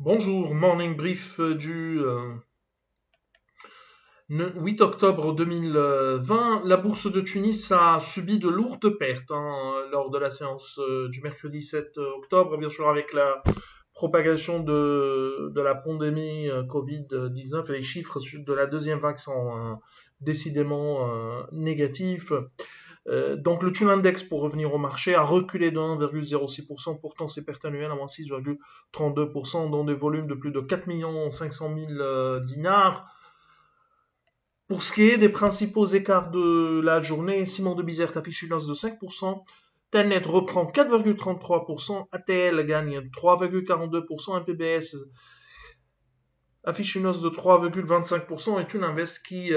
Bonjour, morning brief du 8 octobre 2020. La bourse de Tunis a subi de lourdes pertes lors de la séance du mercredi 7 octobre, bien sûr avec la propagation de la pandémie Covid-19 et les chiffres de la deuxième vague sont décidément négatifs. Donc le Thun Index, pour revenir au marché, a reculé de 1,06%, pourtant ses pertes annuelles à moins 6,32%, dans des volumes de plus de 4 500 000 dinars. Pour ce qui est des principaux écarts de la journée, Simon de Bizerte affiche une hausse de 5%, Telnet reprend 4,33%, ATL gagne 3,42%, MPBS affiche une hausse de 3,25% et Thun Invest qui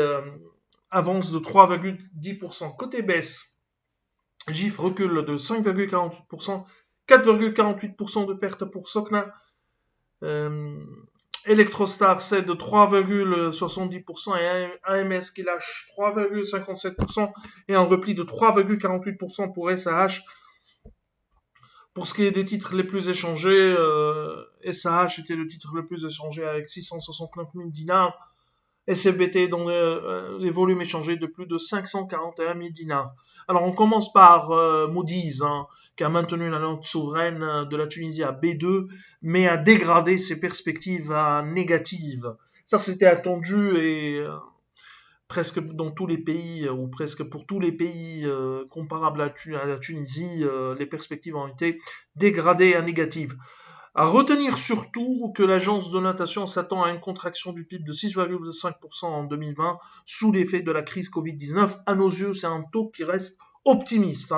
avance de 3,10%. Côté baisse, GIF recule de 5,48%, 4,48% de perte pour Sokna. Electrostar cède de 3,70% et AMS qui lâche 3,57% et un repli de 3,48% pour SAH. Pour ce qui est des titres les plus échangés, SAH était le titre le plus échangé avec 669 000 dinars. SFBT dans les volumes échangés de plus de 541 000 dinars. Alors on commence par Moody's, qui a maintenu la note souveraine de la Tunisie à B2, mais a dégradé ses perspectives à négatives. Ça c'était attendu et presque dans tous les pays, ou presque pour tous les pays comparables à la Tunisie, les perspectives ont été dégradées à négatives. À retenir surtout que l'agence de notation s'attend à une contraction du PIB de 6,5% en 2020 sous l'effet de la crise Covid-19. À nos yeux, c'est un taux qui reste optimiste.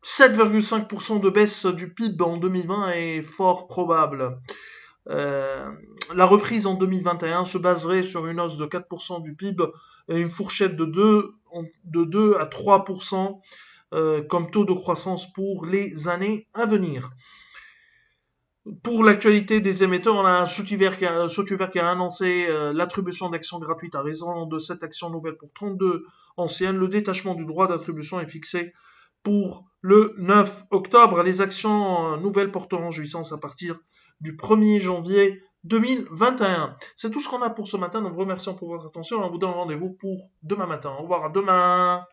7,5% de baisse du PIB en 2020 est fort probable. La reprise en 2021 se baserait sur une hausse de 4% du PIB et une fourchette de 2 à 3% comme taux de croissance pour les années à venir. Pour l'actualité des émetteurs, on a Sotiver qui a annoncé l'attribution d'actions gratuites à raison de 7 actions nouvelles pour 32 anciennes. Le détachement du droit d'attribution est fixé pour le 9 octobre. Les actions nouvelles porteront en jouissance à partir du 1er janvier 2021. C'est tout ce qu'on a pour ce matin. Nous vous remercions pour votre attention et on vous donne rendez-vous pour demain matin. Au revoir, à demain.